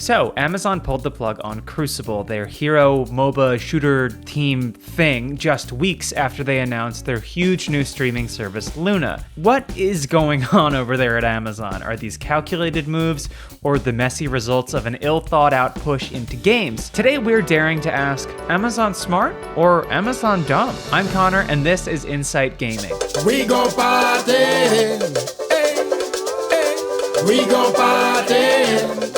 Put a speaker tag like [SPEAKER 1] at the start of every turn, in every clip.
[SPEAKER 1] So, Amazon pulled the plug on Crucible, their hero MOBA shooter team thing, just weeks after they announced their huge new streaming service, Luna. What is going on over there at Amazon? Are these calculated moves or the messy results of an ill-thought-out push into games? Today we're daring to ask, Amazon smart or Amazon dumb? I'm Connor, and this is Insight Gaming.
[SPEAKER 2] We gon' party, hey, hey. We gon' party.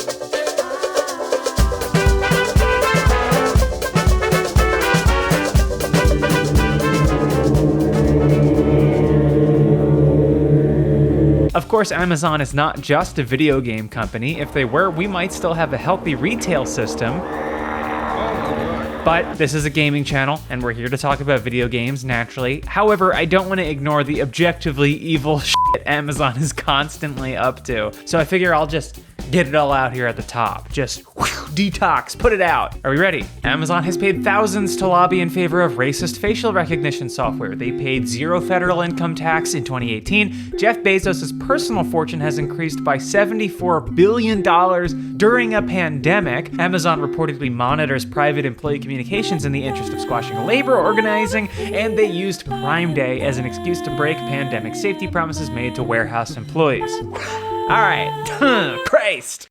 [SPEAKER 1] Of course, Amazon is not just a video game company. If they were, we might still have a healthy retail system. But this is a gaming channel, and we're here to talk about video games, naturally. However, I don't want to ignore the objectively evil shit Amazon is constantly up to. So I figure I'll just get it all out here at the top. Just detox, put it out. Are we ready? Amazon has paid thousands to lobby in favor of racist facial recognition software. They paid zero federal income tax in 2018. Jeff Bezos' personal fortune has increased by $74 billion during a pandemic. Amazon reportedly monitors private employee communications in the interest of squashing labor organizing, and they used Prime Day as an excuse to break pandemic safety promises made to warehouse employees. All right, Christ.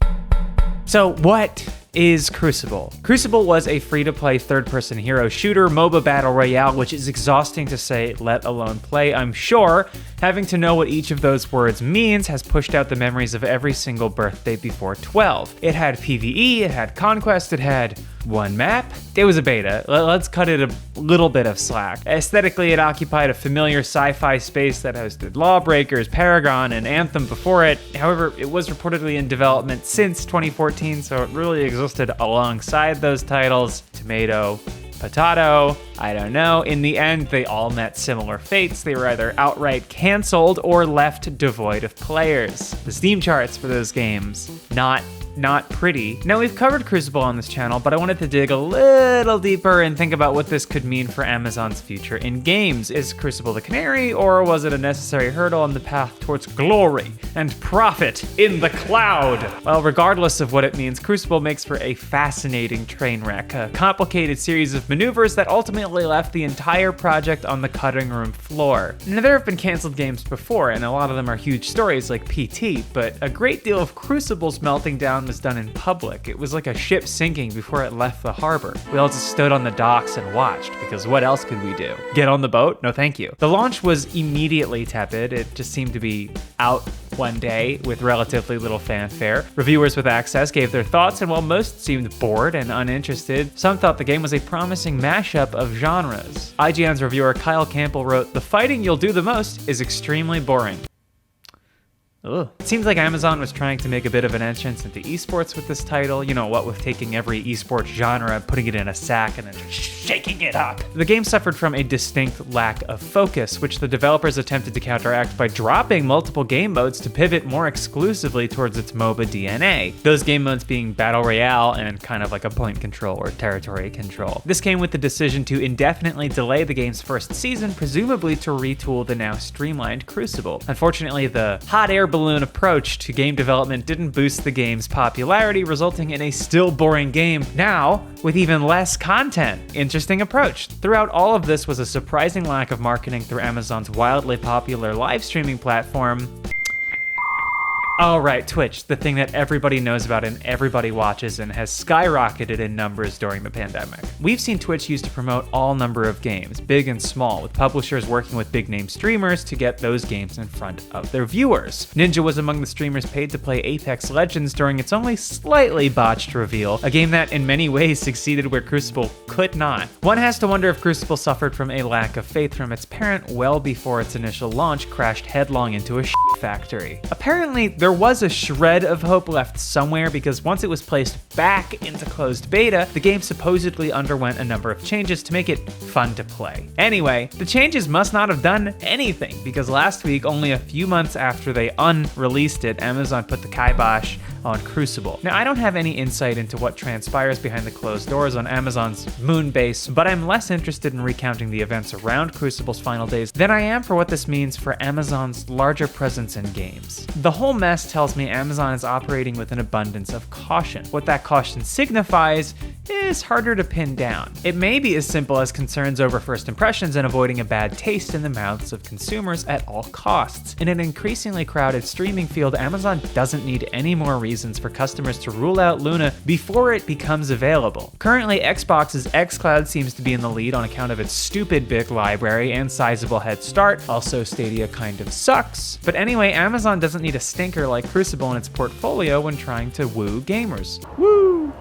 [SPEAKER 1] So what is Crucible? Crucible was a free-to-play third-person hero shooter MOBA battle royale, which is exhausting to say, let alone play, I'm sure. Having to know what each of those words means has pushed out the memories of every single birthday before 12. It had PvE, it had Conquest, it had one map. It was a beta. Let's cut it a little bit of slack. Aesthetically, it occupied a familiar sci-fi space that hosted Lawbreakers, Paragon, and Anthem before it. However, it was reportedly in development since 2014, so it really existed alongside those titles. Tomato, potato, I don't know. In the end, they all met similar fates. They were either outright canceled or left devoid of players. The Steam charts for those games, not pretty. Now, we've covered Crucible on this channel, but I wanted to dig a little deeper and think about what this could mean for Amazon's future in games. Is Crucible the canary, or was it a necessary hurdle on the path towards glory and profit in the cloud? Well, regardless of what it means, Crucible makes for a fascinating train wreck, a complicated series of maneuvers that ultimately left the entire project on the cutting room floor. Now, there have been canceled games before, and a lot of them are huge stories like PT, but a great deal of Crucible's melting down was done in public. It was like a ship sinking before it left the harbor. We all just stood on the docks and watched, because what else could we do? Get on the boat? No thank you. The launch was immediately tepid. It just seemed to be out one day with relatively little fanfare. Reviewers with access gave their thoughts, and while most seemed bored and uninterested, some thought the game was a promising mashup of genres. IGN's reviewer Kyle Campbell wrote, "The fighting you'll do the most is extremely boring." Ugh. It seems like Amazon was trying to make a bit of an entrance into esports with this title. You know, what with taking every esports genre, putting it in a sack, and then just shaking it up. The game suffered from a distinct lack of focus, which the developers attempted to counteract by dropping multiple game modes to pivot more exclusively towards its MOBA DNA. Those game modes being Battle Royale and kind of like a point control or territory control. This came with the decision to indefinitely delay the game's first season, presumably to retool the now streamlined Crucible. Unfortunately, the hot air balloon approach to game development didn't boost the game's popularity, resulting in a still boring game now with even less content. Interesting approach. Throughout all of this was a surprising lack of marketing through Amazon's wildly popular live streaming platform. Oh right, Twitch, the thing that everybody knows about and everybody watches and has skyrocketed in numbers during the pandemic. We've seen Twitch used to promote all number of games, big and small, with publishers working with big name streamers to get those games in front of their viewers. Ninja was among the streamers paid to play Apex Legends during its only slightly botched reveal, a game that in many ways succeeded where Crucible could not. One has to wonder if Crucible suffered from a lack of faith from its parent well before its initial launch crashed headlong into a factory. Apparently, there was a shred of hope left somewhere, because once it was placed back into closed beta, the game supposedly underwent a number of changes to make it fun to play. Anyway, the changes must not have done anything, because last week, only a few months after they unreleased it, Amazon put the kibosh on Crucible. Now, I don't have any insight into what transpires behind the closed doors on Amazon's moon base, but I'm less interested in recounting the events around Crucible's final days than I am for what this means for Amazon's larger presence in games. The whole mess tells me Amazon is operating with an abundance of caution. What that caution signifies is harder to pin down. It may be as simple as concerns over first impressions and avoiding a bad taste in the mouths of consumers at all costs. In an increasingly crowded streaming field, Amazon doesn't need any more reasons for customers to rule out Luna before it becomes available. Currently, Xbox's xCloud seems to be in the lead on account of its stupid big library and sizable head start. Also, Stadia kind of sucks. But anyway, Amazon doesn't need a stinker like Crucible in its portfolio when trying to woo gamers. Woo!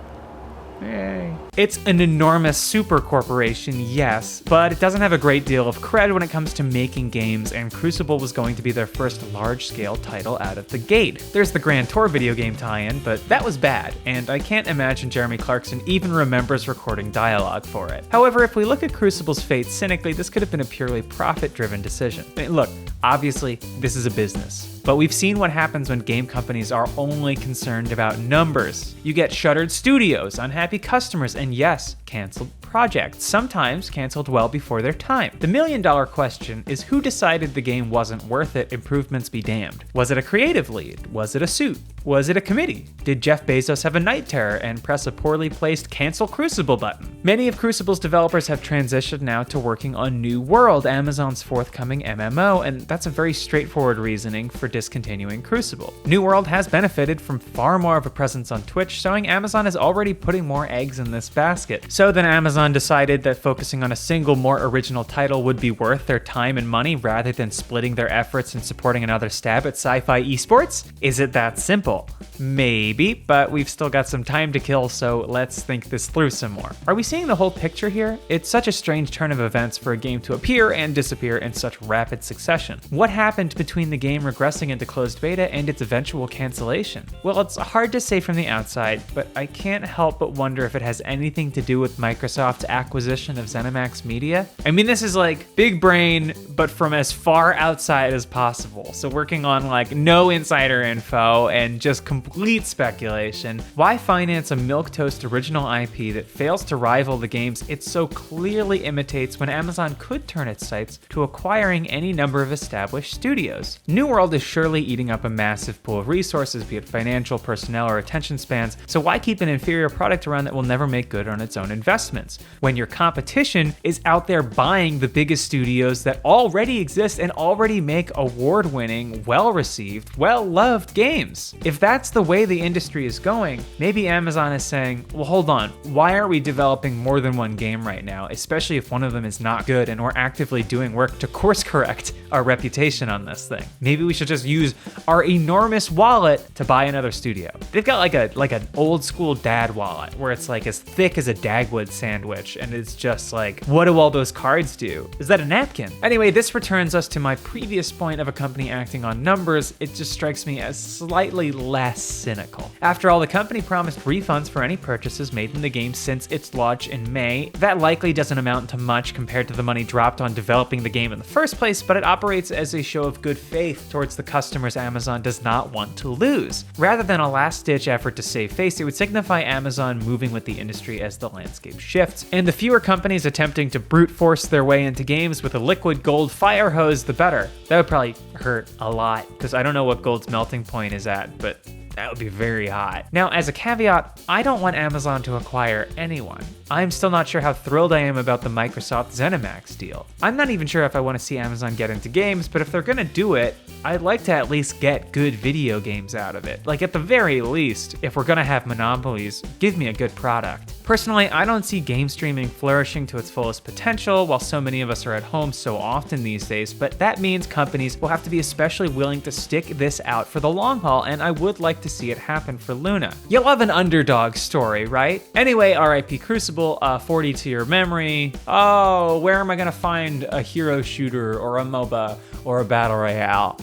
[SPEAKER 1] Yay. It's an enormous super corporation, yes, but it doesn't have a great deal of cred when it comes to making games, and Crucible was going to be their first large-scale title out of the gate. There's the Grand Tour video game tie-in, but that was bad, and I can't imagine Jeremy Clarkson even remembers recording dialogue for it. However, if we look at Crucible's fate cynically, this could have been a purely profit-driven decision. I mean, look, obviously, this is a business. But we've seen what happens when game companies are only concerned about numbers. You get shuttered studios, unhappy customers, and yes, canceled projects, sometimes canceled well before their time. The million-dollar question is who decided the game wasn't worth it, improvements be damned? Was it a creative lead? Was it a suit? Was it a committee? Did Jeff Bezos have a night terror and press a poorly placed cancel Crucible button? Many of Crucible's developers have transitioned now to working on New World, Amazon's forthcoming MMO, and that's a very straightforward reasoning for discontinuing Crucible. New World has benefited from far more of a presence on Twitch, showing Amazon is already putting more eggs in this basket. So then Amazon decided that focusing on a single more original title would be worth their time and money rather than splitting their efforts and supporting another stab at sci-fi esports? Is it that simple? Maybe, but we've still got some time to kill, so let's think this through some more. Are we seeing the whole picture here? It's such a strange turn of events for a game to appear and disappear in such rapid succession. What happened between the game regressing into closed beta and its eventual cancellation? Well, it's hard to say from the outside, but I can't help but wonder if it has anything to do with Microsoft's acquisition of ZeniMax Media. I mean, this is like big brain, but from as far outside as possible. So working on like no insider info and just complete speculation. Why finance a milquetoast original IP that fails to rival the games it so clearly imitates when Amazon could turn its sights to acquiring any number of established studios? New World is surely eating up a massive pool of resources, be it financial, personnel, or attention spans, so why keep an inferior product around that will never make good on its own investments, when your competition is out there buying the biggest studios that already exist and already make award-winning, well-received, well-loved games? If that's the way the industry is going, maybe Amazon is saying, well, hold on, why aren't we developing more than one game right now, especially if one of them is not good and we're actively doing work to course correct our reputation on this thing? Maybe we should just use our enormous wallet to buy another studio. They've got like an old school dad wallet where it's like as thick as a Dagwood sandwich, and it's just like, what do all those cards do? Is that a napkin? Anyway, this returns us to my previous point of a company acting on numbers. It just strikes me as slightly less cynical. After all, the company promised refunds for any purchases made in the game since its launch in May. That likely doesn't amount to much compared to the money dropped on developing the game in the first place, but it operates as a show of good faith towards the customers Amazon does not want to lose. Rather than a last-ditch effort to save face, it would signify Amazon moving with the industry as the landscape shifts. And the fewer companies attempting to brute force their way into games with a liquid gold fire hose, the better. That would probably hurt a lot, because I don't know what gold's melting point is at, but that would be very hot. Now, as a caveat, I don't want Amazon to acquire anyone. I'm still not sure how thrilled I am about the Microsoft ZeniMax deal. I'm not even sure if I want to see Amazon get into games, but if they're gonna do it, I'd like to at least get good video games out of it. Like, at the very least, if we're gonna have monopolies, give me a good product. Personally, I don't see game streaming flourishing to its fullest potential while so many of us are at home so often these days, but that means companies will have to be especially willing to stick this out for the long haul, and I would like to see it happen for Luna. You love an underdog story, right? Anyway, RIP Crucible, 40 to your memory. Oh, where am I gonna find a hero shooter or a MOBA or a battle royale?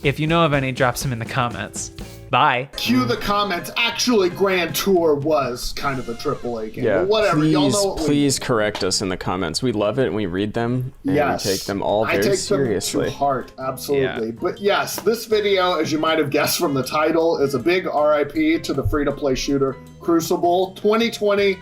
[SPEAKER 1] If you know of any, drop some in the comments. Bye.
[SPEAKER 3] Cue the comments. Actually, Grand Tour was kind of a AAA game.
[SPEAKER 4] Yeah,
[SPEAKER 3] But whatever. Y'all know what
[SPEAKER 4] please correct us in the comments. We love it and we read them and
[SPEAKER 3] Yes.
[SPEAKER 4] we take them all very
[SPEAKER 3] I take
[SPEAKER 4] seriously.
[SPEAKER 3] them to heart, absolutely.
[SPEAKER 1] Yeah.
[SPEAKER 3] But yes, this video, as you might have guessed from the title, is a big RIP to the free-to-play shooter Crucible. 2020